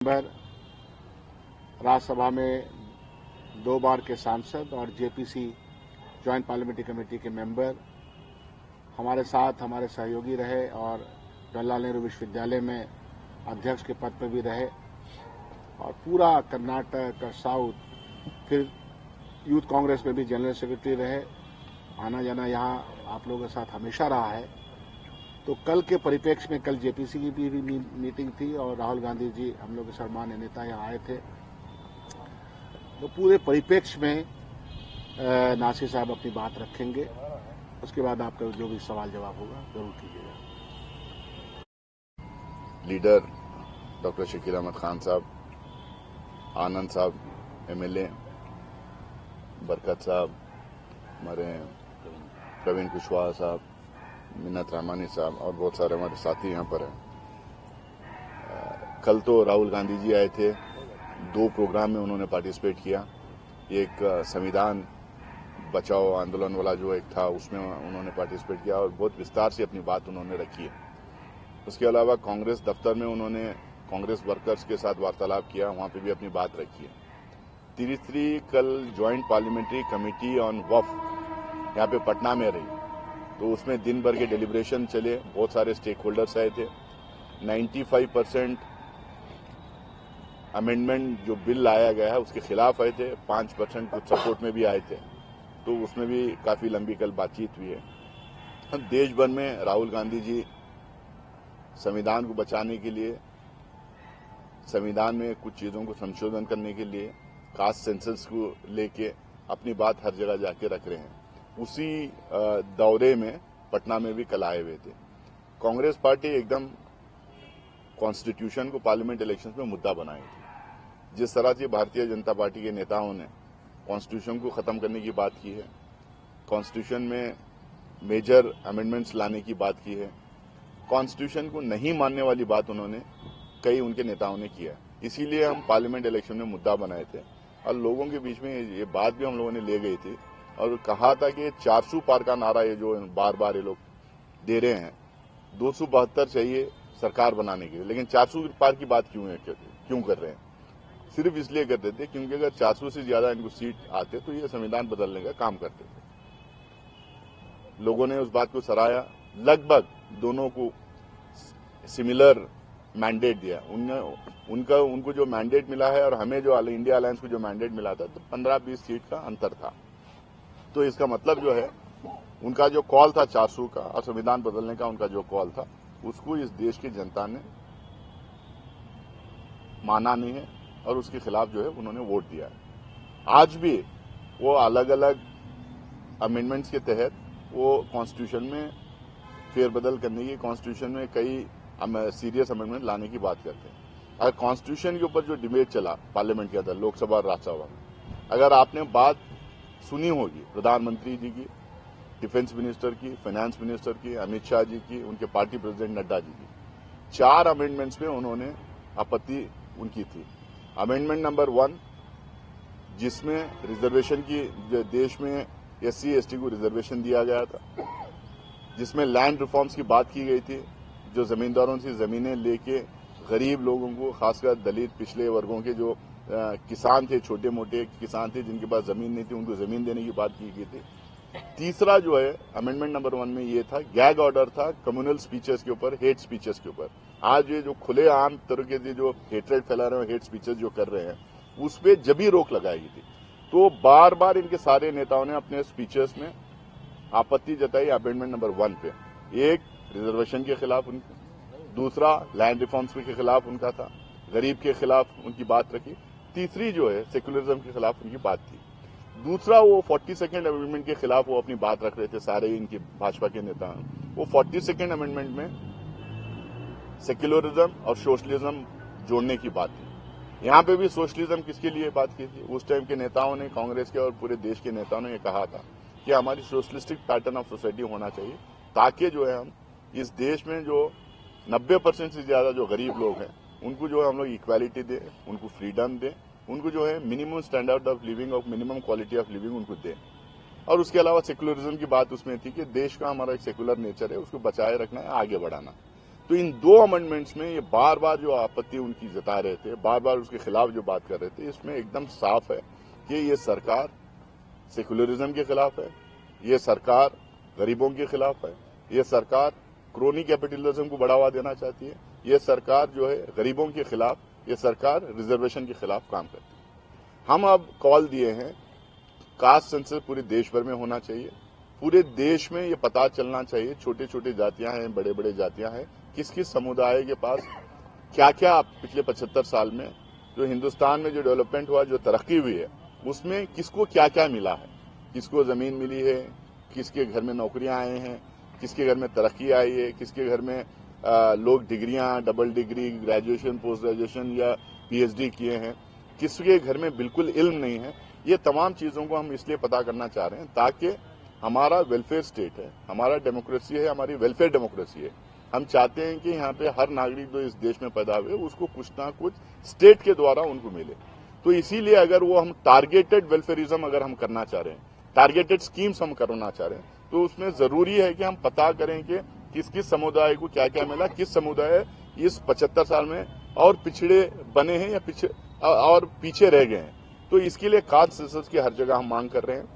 Member, Rajya Sabha में 2 बार के सांसद और जेपीसी ज्वाइंट पार्लियामेंट्री कमेटी के मेंबर हमारे साथ हमारे सहयोगी रहे और जवाहरलाल नेहरू विश्वविद्यालय में अध्यक्ष के पद पर भी रहे और पूरा कर्नाटक और साउथ, फिर यूथ कांग्रेस में भी जनरल सेक्रेटरी रहे। आना जाना यहाँ आप लोगों के साथ हमेशा रहा है। तो कल के परिप्रेक्ष्य में कल जेपीसी की भी मीटिंग थी और राहुल गांधी जी हम लोग के सम्मान्य नेता यहाँ आए थे। तो पूरे परिप्रेक्ष्य में नासिर साहब अपनी बात रखेंगे, उसके बाद आपका जो भी सवाल जवाब होगा जरूर कीजिएगा। लीडर डॉक्टर शकील अहमद खान साहब, आनंद साहब एमएलए, बरकत साहब, हमारे प्रवीण कुशवाहा साहब, मिन्नत रहमानी साहब और बहुत सारे हमारे साथी यहाँ पर हैं। कल तो राहुल गांधी जी आए थे, 2 प्रोग्राम में उन्होंने पार्टिसिपेट किया। एक संविधान बचाओ आंदोलन वाला जो एक था उसमें उन्होंने पार्टिसिपेट किया और बहुत विस्तार से अपनी बात उन्होंने रखी है। उसके अलावा कांग्रेस दफ्तर में उन्होंने कांग्रेस वर्कर्स के साथ वार्तालाप किया, वहां पे भी अपनी बात रखी है। तीसरी कल ज्वाइंट पार्लियामेंट्री कमेटी ऑन वक्फ यहाँ पे पटना में रही, तो उसमें दिन भर के डेलिब्रेशन चले, बहुत सारे स्टेक होल्डर्स आए थे। 95% अमेंडमेंट जो बिल लाया गया है उसके खिलाफ आए थे, 5% कुछ सपोर्ट में भी आए थे, तो उसमें भी काफी लंबी कल बातचीत हुई है। देश भर में राहुल गांधी जी संविधान को बचाने के लिए, संविधान में कुछ चीजों को संशोधन करने के लिए, कास्ट सेंसस को लेके अपनी बात हर जगह जाके रख रहे हैं। उसी दौरे में पटना में भी कल आए हुए थे। कांग्रेस पार्टी एकदम कॉन्स्टिट्यूशन को पार्लियामेंट इलेक्शंस में मुद्दा बनाई थी। जिस तरह से भारतीय जनता पार्टी के नेताओं ने कॉन्स्टिट्यूशन को खत्म करने की बात की है, कॉन्स्टिट्यूशन में मेजर अमेंडमेंट्स लाने की बात की है, कॉन्स्टिट्यूशन को नहीं मानने वाली बात उन्होंने कई उनके नेताओं ने किया। इसीलिए हम पार्लियामेंट इलेक्शन में मुद्दा बनाए थे और लोगों के बीच में ये बात भी हम लोगों ने ले गई थी और कहा था कि 400 पार का नारा ये जो बार बार ये लोग दे रहे हैं, 272 चाहिए सरकार बनाने के लिए, लेकिन 400 पार की बात क्यों कर रहे हैं? सिर्फ इसलिए करते थे क्योंकि अगर 400 से ज्यादा इनको सीट आते तो ये संविधान बदलने का काम करते थे। लोगों ने उस बात को सराहा, लगभग दोनों को सिमिलर मैंडेट दिया। उनको जो मैंडेट मिला है और हमें जो इंडिया अलायंस को जो मैंडेट मिला था, तो 15-20 सीट का अंतर था। तो इसका मतलब जो है, उनका जो कॉल था 400 का और संविधान बदलने का उनका जो कॉल था, उसको इस देश की जनता ने माना नहीं है और उसके खिलाफ जो है उन्होंने वोट दिया है। आज भी वो अलग अलग अमेंडमेंट्स के तहत वो कॉन्स्टिट्यूशन में फेरबदल करने की, कॉन्स्टिट्यूशन में कई सीरियस अमेंडमेंट लाने की बात करते हैं। अगर कॉन्स्टिट्यूशन के ऊपर जो डिबेट चला पार्लियामेंट के अंदर, लोकसभा और राज्यसभा में, अगर आपने बात सुनी होगी प्रधानमंत्री जी की, डिफेंस मिनिस्टर की, फाइनेंस मिनिस्टर की, अमित शाह जी की, उनके पार्टी प्रेसिडेंट नड्डा जी की, 4 अमेंडमेंट्स में उन्होंने आपत्ति उनकी थी। अमेंडमेंट नंबर 1, जिसमें रिजर्वेशन की, देश में SC ST को रिजर्वेशन दिया गया था, जिसमें लैंड रिफॉर्म्स की बात की गई थी, जो जमींदारों से जमीनें लेके गरीब लोगों को, खासकर दलित पिछड़े वर्गों के जो किसान थे, छोटे मोटे किसान थे जिनके पास जमीन नहीं थी, उनको जमीन देने की बात की गई थी। तीसरा जो है अमेंडमेंट नंबर 1 में ये था, गैग ऑर्डर था कम्युनल स्पीचेस के ऊपर, हेट स्पीचेस के ऊपर। आज ये जो खुले आम तरीके से जो हेटरेट फैला रहे हैं, हेट स्पीचेस जो कर रहे हैं, उस पर जब भी रोक लगाई थी, तो बार बार इनके सारे नेताओं ने अपने स्पीचेस में आपत्ति जताई अमेंडमेंट नंबर 1 पे। एक, रिजर्वेशन के खिलाफ उनका, दूसरा लैंड रिफॉर्म्स के खिलाफ उनका था, गरीब के खिलाफ उनकी बात रखी, तीसरी जो है सेक्युलरिज्म के खिलाफ उनकी बात थी। दूसरा, वो 42nd अमेंडमेंट के खिलाफ वो अपनी बात रख रहे थे, सारे इनके भाजपा के नेता। वो 42nd अमेंडमेंट में सेक्युलरिज्म और सोशलिज्म जोड़ने की बात थी। यहां पे भी सोशलिज्म किसके लिए बात की थी? उस टाइम के नेताओं ने, कांग्रेस के और पूरे देश के नेताओं ने ये कहा था कि हमारी सोशलिस्टिक पैटर्न ऑफ सोसाइटी होना चाहिए, ताकि जो है हम इस देश में जो 90% से ज्यादा जो गरीब लोग हैं उनको जो है हम लोग इक्वालिटी दें, उनको फ्रीडम दें, उनको जो है मिनिमम स्टैंडर्ड ऑफ लिविंग और मिनिमम क्वालिटी ऑफ लिविंग उनको दें। और उसके अलावा सेक्युलरिज्म की बात उसमें थी कि देश का हमारा एक सेक्युलर नेचर है, उसको बचाए रखना है, आगे बढ़ाना। तो इन दो अमेंडमेंट्स में ये बार बार जो आपत्ति उनकी जता रहे थे, बार बार उसके खिलाफ जो बात कर रहे थे, इसमें एकदम साफ है कि ये सरकार सेकुलरिज्म के खिलाफ है, ये सरकार गरीबों के खिलाफ है, ये सरकार क्रोनी कैपिटलिज्म को बढ़ावा देना चाहती है, ये सरकार जो है गरीबों के खिलाफ, ये सरकार रिजर्वेशन के खिलाफ काम करती है। हम अब कॉल दिए हैं कास्ट सेंसस पूरे देश भर में होना चाहिए, पूरे देश में ये पता चलना चाहिए छोटे छोटे जातियां हैं, बड़े बड़े जातियां हैं, किस किस समुदाय के पास क्या क्या पिछले 75 साल में जो हिंदुस्तान में जो डेवलपमेंट हुआ, जो तरक्की हुई है, उसमें किसको क्या क्या मिला है, किसको जमीन मिली है, किसके घर में नौकरियां आए हैं, किसके घर में तरक्की आई है, किसके घर में लोग डिग्रियां, double degree, graduation, post graduation या पीएचडी किए हैं, किसके घर में बिल्कुल इल्म नहीं है। ये तमाम चीजों को हम इसलिए पता करना चाह रहे हैं ताकि हमारा वेलफेयर स्टेट है, हमारा डेमोक्रेसी है, हमारी वेलफेयर डेमोक्रेसी है। हम चाहते हैं कि यहाँ पे हर नागरिक जो इस देश में पैदा हुए उसको कुछ ना कुछ स्टेट के द्वारा उनको मिले। तो इसीलिए अगर वो हम टारगेटेड वेलफेयरिज्म अगर हम करना चाह रहे हैं, टारगेटेड स्कीम्स हम करना चाह रहे हैं, तो उसमें जरूरी है कि हम पता करें कि किस किस समुदाय को क्या क्या मिला, किस समुदाय इस 75 साल में और पिछड़े बने हैं या और पीछे रह गए हैं। तो इसके लिए कास्ट सेंसस की हर जगह हम मांग कर रहे हैं।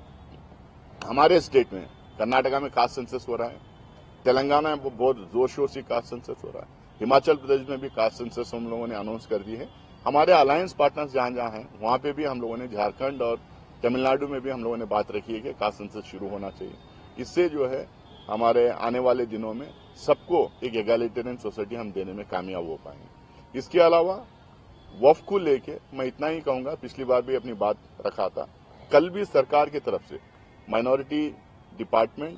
हमारे स्टेट में कर्नाटका में कास्ट सेंसस हो रहा है, तेलंगाना में बहुत जोर शोर से कास्ट सेंसस हो रहा है, हिमाचल प्रदेश में भी कास्ट सेंसस हम लोगों ने अनाउंस कर दी है। हमारे अलायंस पार्टनर्स जहां जहां हैं वहां पे भी हम लोगों ने, झारखंड और तमिलनाडु में भी हम लोगों ने बात रखी है कि कास्ट सेंसस शुरू होना चाहिए। इससे जो है हमारे आने वाले दिनों में सबको एक एगैलिटेरियन सोसाइटी हम देने में कामयाब हो पाएंगे। इसके अलावा वक्फ को लेके मैं इतना ही कहूंगा, पिछली बार भी अपनी बात रखा था, कल भी सरकार की तरफ से माइनॉरिटी डिपार्टमेंट,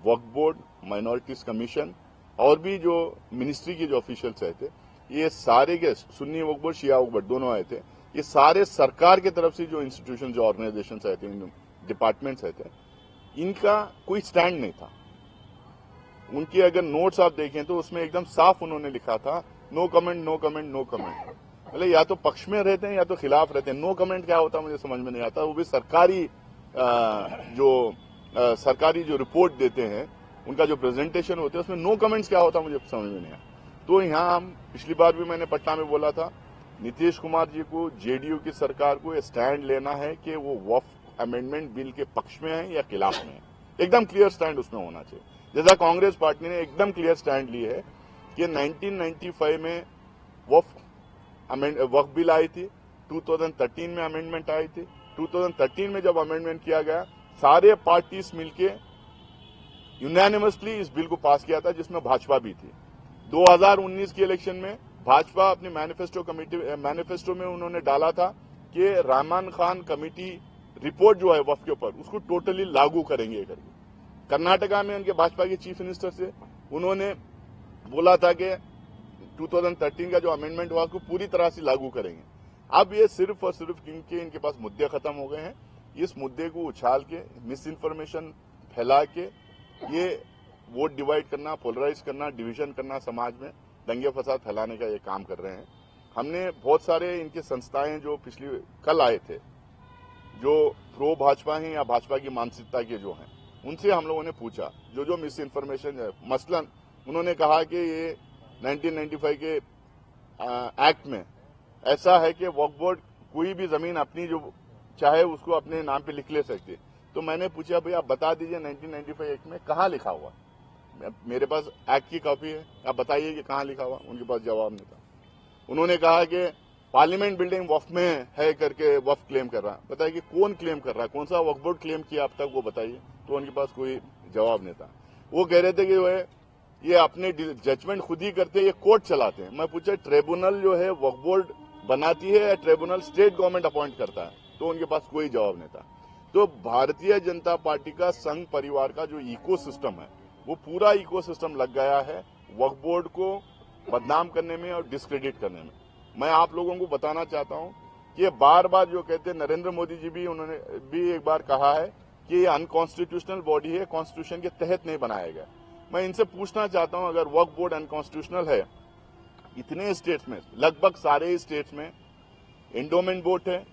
वक्फ बोर्ड, माइनॉरिटीज कमीशन और भी जो मिनिस्ट्री के जो ऑफिशियल्स आए थे, ये सारे के सुन्नी वक्फ बोर्ड, शिया वक्फ बोर्ड दोनों आए थे। ये सारे सरकार की तरफ से जो इंस्टीट्यूशन, जो ऑर्गेनाइजेशन आए थे, डिपार्टमेंट्स आए थे, इनका कोई स्टैंड नहीं था। उनके अगर नोट्स आप देखें तो उसमें एकदम साफ उन्होंने लिखा था no comment, no comment, no comment. मतलब या तो पक्ष में रहते हैं या तो खिलाफ रहते हैं। नो कमेंट क्या होता है मुझे समझ में नहीं आता। वो भी सरकारी सरकारी जो रिपोर्ट देते हैं, उनका जो प्रेजेंटेशन होते हैं, उसमें नो कमेंट्स क्या होता है मुझे समझ में नहीं आया। तो यहाँ हम पिछली बार भी मैंने पटना में बोला था, नीतीश कुमार जी को, जेडीयू की सरकार को स्टैंड लेना है कि वो वक्फ अमेंडमेंट बिल के पक्ष में है या खिलाफ में है। एकदम क्लियर स्टैंड उसमें होना चाहिए। जैसा कांग्रेस पार्टी ने एकदम क्लियर स्टैंड ली है कि 1995 में वक्फ बिल आई थी, 2013 में अमेंडमेंट आई थी। 2013 में जब अमेंडमेंट किया गया, सारे पार्टीज मिलके यूनानिमसली इस बिल को पास किया था, जिसमें भाजपा भी थी। 2019 के इलेक्शन में भाजपा अपनी मैनिफेस्टो में उन्होंने डाला था कि रहमान खान कमेटी रिपोर्ट जो है वक्फ के ऊपर, उसको टोटली लागू करेंगे करके। कर्नाटका में उनके भाजपा के चीफ मिनिस्टर से उन्होंने बोला था कि 2013 का जो अमेंडमेंट हुआ उसको पूरी तरह से लागू करेंगे। अब ये सिर्फ और सिर्फ क्योंकि इनके पास मुद्दे खत्म हो गए हैं, इस मुद्दे को उछाल के, मिस इन्फॉर्मेशन फैला के, ये वोट डिवाइड करना, पोलराइज करना, डिवीजन करना, समाज में दंगे फसाद फैलाने का ये काम कर रहे हैं। हमने बहुत सारे इनके संस्थाएं जो कल आए थे, जो प्रो भाजपा हैं या भाजपा की मानसिकता के जो हैं, उनसे हम लोगों ने पूछा जो मिस इन्फॉर्मेशन है। मसलन उन्होंने कहा कि ये 1995 के एक्ट में ऐसा है कि वक्फ बोर्ड कोई भी जमीन अपनी जो चाहे उसको अपने नाम पे लिख ले सकती। तो मैंने पूछा, भाई आप बता दीजिए 1995 एक्ट में कहाँ लिखा हुआ। मेरे पास एक्ट की कॉपी है, आप बताइए कि कहाँ लिखा हुआ। उनके पास जवाब नहीं था। उन्होंने कहा कि पार्लियामेंट बिल्डिंग वक्फ में है करके वक्फ क्लेम कर रहा। बताइए कि कौन क्लेम कर रहा है, कौन सा वक्फ बोर्ड क्लेम किया अब तक, वो बताइए। तो उनके पास कोई जवाब नहीं था। वो कह रहे थे कि ये अपने जजमेंट खुद ही करते हैं, ये कोर्ट चलाते हैं। मैं पूछा, ट्रिब्यूनल जो है वक्फ बोर्ड बनाती है या ट्रिब्यूनल स्टेट गवर्नमेंट अपॉइंट करता है? तो उनके पास कोई जवाब नहीं था। तो भारतीय जनता पार्टी का संघ परिवार का जो इकोसिस्टम है, वो पूरा इकोसिस्टम लग गया है वक्फ बोर्ड को बदनाम करने में और डिस्क्रेडिट करने में। मैं आप लोगों को बताना चाहता हूं कि ये बार बार जो कहते हैं, नरेंद्र मोदी जी भी, उन्होंने भी एक बार कहा है कि ये अनकॉन्स्टिट्यूशनल बॉडी है, कॉन्स्टिट्यूशन के तहत नहीं बनाया गया। मैं इनसे पूछना चाहता हूं, अगर वक्फ बोर्ड अनकॉन्स्टिट्यूशनल है, इतने स्टेट्स में, लगभग सारे स्टेट्स में एंडोमेंट बोर्ड है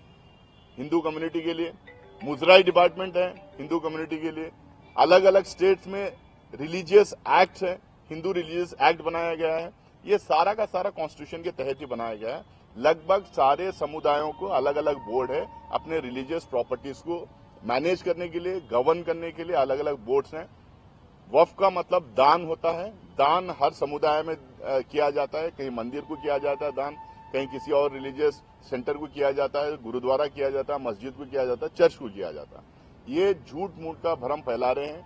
हिंदू कम्युनिटी के लिए, मुजराई डिपार्टमेंट है हिंदू कम्युनिटी के लिए, अलग अलग स्टेट्स में रिलीजियस एक्ट है, हिंदू रिलीजियस एक्ट बनाया गया है, ये सारा का सारा कॉन्स्टिट्यूशन के तहत ही बनाया गया है। लगभग सारे समुदायों को अलग अलग बोर्ड है, अपने रिलीजियस प्रॉपर्टीज को मैनेज करने के लिए, गवर्न करने के लिए अलग अलग बोर्ड्स हैं। वक्फ का मतलब दान होता है, दान हर समुदाय में किया जाता है, कहीं मंदिर को किया जाता है दान, कहीं किसी और रिलीजियस सेंटर को किया जाता है, गुरुद्वारा किया जाता है, मस्जिद को किया जाता है, चर्च को किया जाता है। ये झूठ मूठ का भ्रम फैला रहे हैं,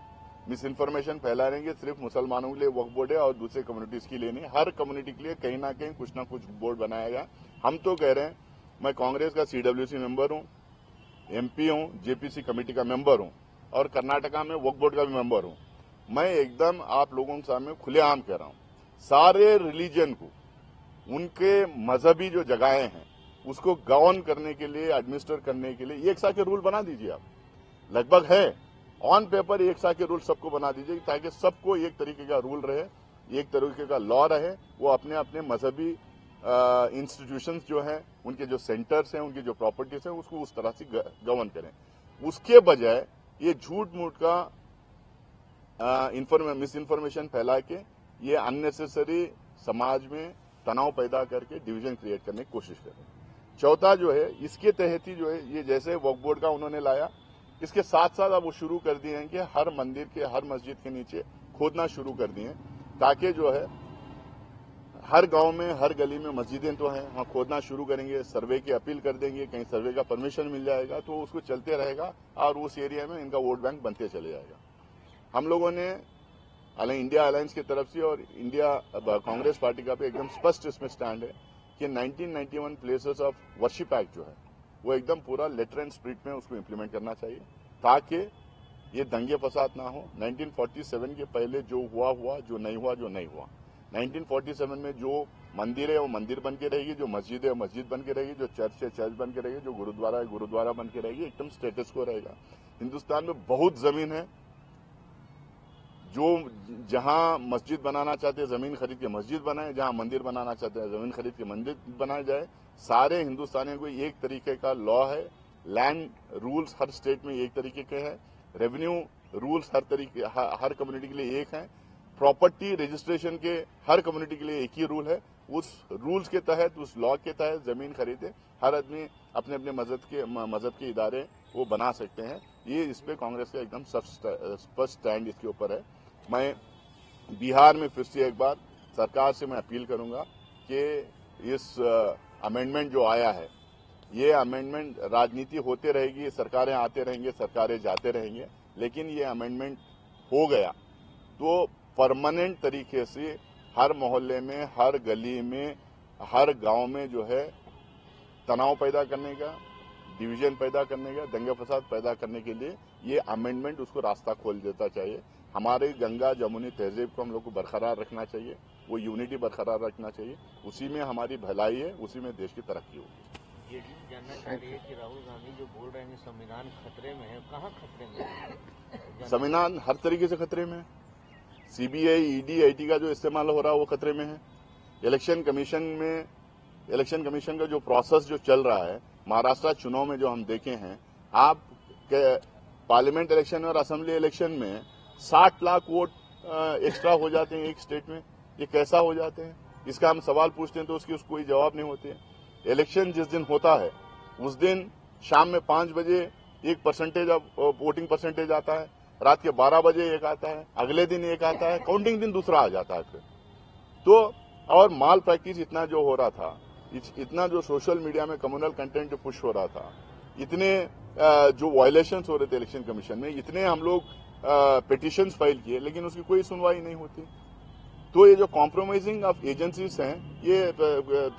मिस इन्फॉर्मेशन फैला रहे हैं कि सिर्फ मुसलमानों के लिए वक्फ बोर्ड है और दूसरे कम्युनिटीज के लिए नहीं। हर कम्युनिटी के लिए कहीं ना कहीं कुछ ना कुछ बोर्ड बनाया गया। हम तो कह रहे हैं, मैं कांग्रेस का CWC मेंबर हूं, MP हूं, JPC कमेटी का मेंबर हूं और कर्नाटका में वक्फ बोर्ड का भी मेंबर हूं। मैं एकदम आप लोगों के सामने खुलेआम कह रहा हूं, सारे रिलीजन को उनके मजहबी जो जगहें हैं उसको गवर्न करने के लिए, एडमिनिस्टर करने के लिए एक सा के रूल बना दीजिए। आप लगभग है ऑन पेपर एक सा के रूल सबको बना दीजिए ताकि सबको एक तरीके का रूल रहे, एक तरीके का लॉ रहे। वो अपने अपने मजहबी इंस्टीट्यूशंस जो हैं, उनके जो सेंटर्स हैं, उनकी जो प्रॉपर्टीज हैं, उसको उस तरह से गवर्न करें। उसके बजाय ये झूठ मूठ का मिस इन्फॉर्मेशन फैला के ये अननेसेसरी समाज में तनाव पैदा करके डिवीजन क्रिएट करने की कोशिश करें। चौथा जो है, इसके तहत ही जो है ये जैसे वक्फ बोर्ड का उन्होंने लाया, इसके साथ साथ अब वो शुरू कर दिए हैं कि हर मंदिर के, हर मस्जिद के नीचे खोदना शुरू कर दिए ताकि जो है हर गांव में, हर गली में मस्जिदें तो हैं, वहां खोदना शुरू करेंगे, सर्वे की अपील कर देंगे, कहीं सर्वे का परमिशन मिल जाएगा तो उसको चलते रहेगा और उस एरिया में इनका वोट बैंक बनते चले जाएगा। हम लोगों ने इंडिया अलायंस की तरफ से और इंडिया कांग्रेस पार्टी का भी एकदम स्पष्ट इसमें स्टैंड है कि 1991 प्लेसेस ऑफ वर्शिप एक्ट जो है वो एकदम पूरा लेटर एंड स्पिरिट में उसको इम्प्लीमेंट करना चाहिए ताकि ये दंगे फसाद ना हो। 1947 के पहले जो हुआ, जो नहीं हुआ। 1947 में जो मंदिर है वो मंदिर बन के रहेगी, जो मस्जिद है वो मस्जिद बन के रहेगी, जो चर्च है चर्च बन के रहेगी, जो गुरुद्वारा है गुरुद्वारा बन के रहेगी, एकदम स्टेटस को रहेगा। हिंदुस्तान में बहुत जमीन है, जो जहां मस्जिद बनाना चाहते हैं जमीन खरीद के मस्जिद बनाए, जहां मंदिर बनाना चाहते हैं जमीन खरीद के मंदिर बनाए जाए। सारे हिंदुस्तानियों को एक तरीके का लॉ है, लैंड रूल्स हर स्टेट में एक तरीके के हैं, रेवेन्यू रूल्स हर कम्युनिटी के लिए एक है, प्रॉपर्टी रजिस्ट्रेशन के हर कम्युनिटी के लिए एक ही रूल है। उस रूल्स के तहत, उस लॉ के तहत जमीन खरीदे हर आदमी अपने अपने मजहब के इदारे वो बना सकते हैं। ये इस पे कांग्रेस का एकदम स्पष्ट स्टैंड इसके ऊपर है। मैं बिहार में फिर से एक बार सरकार से मैं अपील करूंगा कि इस अमेंडमेंट जो आया है, ये अमेंडमेंट, राजनीति होते रहेगी, सरकारें आते रहेंगे, सरकारें जाते रहेंगे, लेकिन ये अमेंडमेंट हो गया तो परमानेंट तरीके से हर मोहल्ले में, हर गली में, हर गांव में जो है तनाव पैदा करने का, डिवीजन पैदा करने का, दंगे फसाद पैदा करने के लिए ये अमेंडमेंट उसको रास्ता खोल देता चाहिए। हमारे गंगा जमुनी तहजीब को हम लोग को बरकरार रखना चाहिए, वो यूनिटी बरकरार रखना चाहिए, उसी में हमारी भलाई है, उसी में देश की तरक्की होगी। ये जानना चाह रही है कि राहुल गांधी जो बोल रहे हैं संविधान खतरे में है, कहाँ खतरे में है? संविधान हर तरीके से खतरे में है। CBI, ED, IT का जो इस्तेमाल हो रहा है वो खतरे में है। इलेक्शन कमीशन का जो प्रोसेस जो चल रहा है, महाराष्ट्र चुनाव में जो हम देखे हैं, आप पार्लियामेंट इलेक्शन और असेंबली इलेक्शन में 60 लाख वोट एक्स्ट्रा हो जाते हैं एक स्टेट में। ये कैसा हो जाते हैं, इसका हम सवाल पूछते हैं तो उसकी कोई जवाब नहीं होते। इलेक्शन जिस दिन होता है उस दिन शाम में 5 बजे एक परसेंटेज वोटिंग परसेंटेज आता है, रात के 12 बजे एक आता है, अगले दिन एक आता है, काउंटिंग दिन दूसरा आ जाता है फिर तो। और माल प्रैक्टिस इतना जो हो रहा था, इतना जो सोशल मीडिया में कम्युनल कंटेंट जो पुश हो रहा था, इतने जो वायलेशंस हो रहे थे इलेक्शन कमीशन में, इतने हम लोग पिटिशंस फाइल किए लेकिन उसकी कोई सुनवाई नहीं होती। तो ये जो कॉम्प्रोमाइजिंग ऑफ एजेंसीज हैं, ये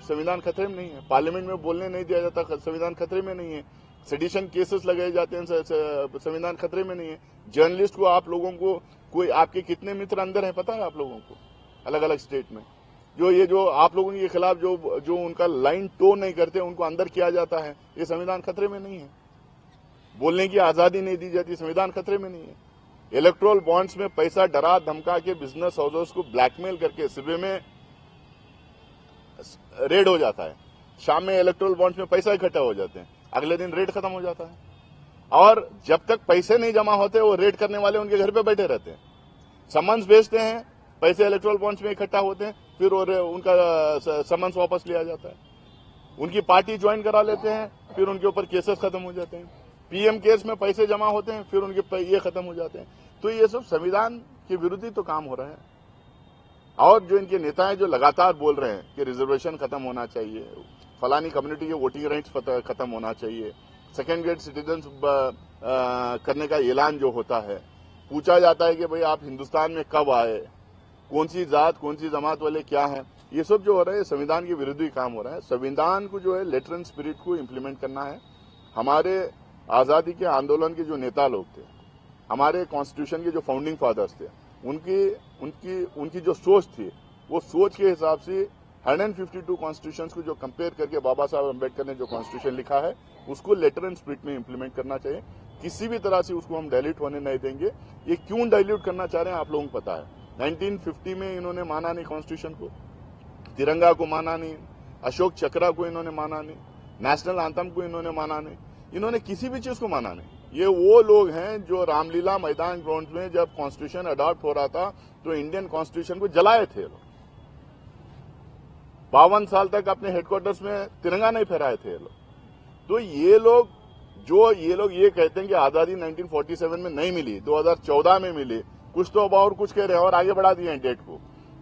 संविधान खतरे में नहीं है। पार्लियामेंट में बोलने नहीं दिया जाता, संविधान खतरे में नहीं है। सेडिशन केसेस लगाए जाते हैं, संविधान खतरे में नहीं है। जर्नलिस्ट को, आप लोगों को, कोई आपके कितने मित्र अंदर हैं पता है आप लोगों को, अलग अलग स्टेट में, जो आप लोगों के खिलाफ जो उनका लाइन टो नहीं करते उनको अंदर किया जाता है। ये संविधान खतरे में नहीं है। बोलने की आजादी नहीं दी जाती, संविधान खतरे में नहीं है। इलेक्ट्रोल बॉन्ड्स में पैसा डरा धमका के बिजनेस हाउसेस को ब्लैकमेल करके सुबह में रेड हो जाता है, शाम में इलेक्ट्रोल बॉन्ड्स में पैसा इकट्ठा हो जाते हैं, अगले दिन रेड खत्म हो जाता है। और जब तक पैसे नहीं जमा होते वो रेड करने वाले उनके घर पे बैठे रहते हैं। समन्स भेजते हैं, पैसे इलेक्ट्रोल बॉन्ड्स में इकट्ठा होते हैं, फिर और उनका समन्स वापस लिया जाता है। उनकी पार्टी ज्वाइन करा लेते हैं, फिर उनके ऊपर केसेस खत्म हो जाते हैं। पीएम केस में पैसे जमा होते हैं, फिर उनके ये खत्म हो जाते हैं। तो ये सब संविधान के विरुद्ध ही तो काम हो रहा है। और जो इनके नेता हैं जो लगातार बोल रहे हैं कि रिजर्वेशन खत्म होना चाहिए, फलानी कम्युनिटी के वोटिंग राइट्स खत्म होना चाहिए, सेकेंड ग्रेड सिटीजन करने का ऐलान जो होता है, पूछा जाता है कि भाई आप हिंदुस्तान में कब आए, कौन सी जात कौन सी जमात वाले क्या है, ये सब जो हो रहा है संविधान के विरुद्ध ही काम हो रहा है। संविधान को जो है लेटर एंड स्पिरिट को इम्प्लीमेंट करना है। हमारे आजादी के आंदोलन के जो नेता लोग थे, हमारे कॉन्स्टिट्यूशन के जो फाउंडिंग फादर्स थे, उनकी जो सोच थी, वो सोच के हिसाब से 152 कॉन्स्टिट्यूशन को जो कंपेयर करके बाबा साहब अम्बेडकर ने जो कॉन्स्टिट्यूशन लिखा है, उसको लेटर एंड स्पिरिट में इम्प्लीमेंट करना चाहिए। किसी भी तरह से उसको हम डाइल्यूट होने नहीं देंगे। ये क्यों डाइल्यूट करना चाह रहे हैं आप लोगों को पता है। 1950 में इन्होंने माना नहीं कॉन्स्टिट्यूशन को, तिरंगा को माना नहीं, अशोक चक्रा को इन्होंने माना नहीं, नेशनल एंथम को इन्होंने माना नहीं, इन्होंने किसी भी चीज को माना नहीं। ये वो लोग हैं जो रामलीला मैदान ग्राउंड में जब कॉन्स्टिट्यूशन अडॉप्ट हो रहा था तो इंडियन कॉन्स्टिट्यूशन को जलाए थे लोग। 52 साल तक अपने हेडक्वार्टर्स में तिरंगा नहीं फहराए थे लोग। तो ये लोग ये कहते हैं कि आजादी 1947 में नहीं मिली, 2014 में मिली, कुछ तो अब और कुछ कह रहे हैं और आगे बढ़ा दिए हैं डेट को।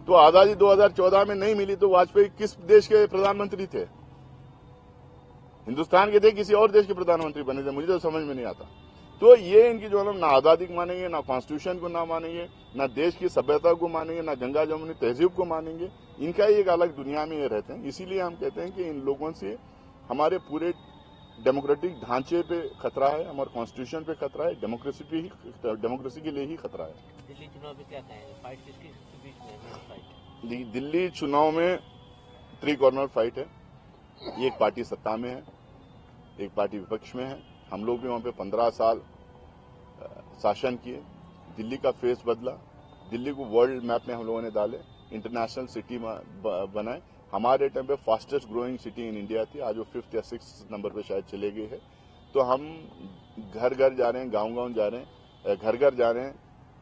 तो आजादी 2014 में नहीं मिली तो वाजपेयी किस देश के प्रधानमंत्री थे? हिंदुस्तान के थे, किसी और देश के प्रधानमंत्री बने थे? मुझे तो समझ में नहीं आता। तो ये इनकी जो है ना आजादी को मानेंगे, ना कॉन्स्टिट्यूशन को ना मानेंगे, ना देश की सभ्यता को मानेंगे, ना गंगा जमुनी तहजीब को मानेंगे। इनका एक अलग दुनिया में ये रहते हैं। इसीलिए हम कहते हैं कि इन लोगों से हमारे पूरे डेमोक्रेटिक ढांचे पे खतरा है, हमारे कॉन्स्टिट्यूशन पे खतरा है, डेमोक्रेसी के लिए ही खतरा है। दिल्ली चुनाव में क्या कहेंगे? फाइट किसके बीच में है? दिल्ली चुनाव में 3 कॉर्नर फाइट है। एक पार्टी सत्ता में है, एक पार्टी विपक्ष में है। हम लोग भी वहां पे 15 साल शासन किए। दिल्ली का फेस बदला, दिल्ली को वर्ल्ड मैप में हम लोगों ने डाले, इंटरनेशनल सिटी बनाए। हमारे टाइम पे fastest growing city in India थी, आज वो 5th या 6th नंबर पे शायद चले गई है। तो हम घर घर जा रहे हैं, गांव-गांव जा रहे हैं, घर घर जा रहे हैं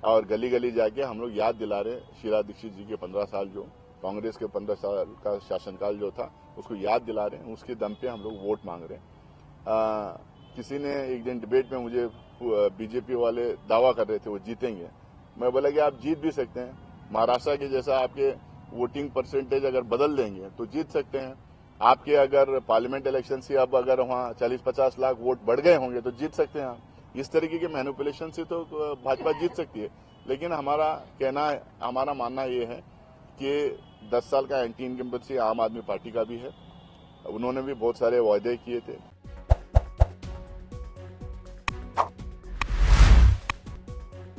और गली गली जाके हम लोग याद दिला रहे हैं शीला दीक्षित जी के 15 साल, जो कांग्रेस के 15 साल का शासनकाल जो था उसको याद दिला रहे हैं। उसके दम पे हम लोग वोट मांग रहे हैं। किसी ने एक दिन डिबेट में मुझे बीजेपी वाले दावा कर रहे थे वो जीतेंगे। मैं बोला कि आप जीत भी सकते हैं, महाराष्ट्र के जैसा आपके वोटिंग परसेंटेज अगर बदल देंगे तो जीत सकते हैं। आपके अगर पार्लियामेंट इलेक्शन से अब अगर वहां 40-50 लाख वोट बढ़ गए होंगे तो जीत सकते हैं आप। इस तरीके के मैनिपुलेशन से तो भाजपा जीत सकती है। लेकिन हमारा मानना ये है कि 10 साल का एंटी इनकम्बेंसी आम आदमी पार्टी का भी है। उन्होंने भी बहुत सारे वायदे किए थे।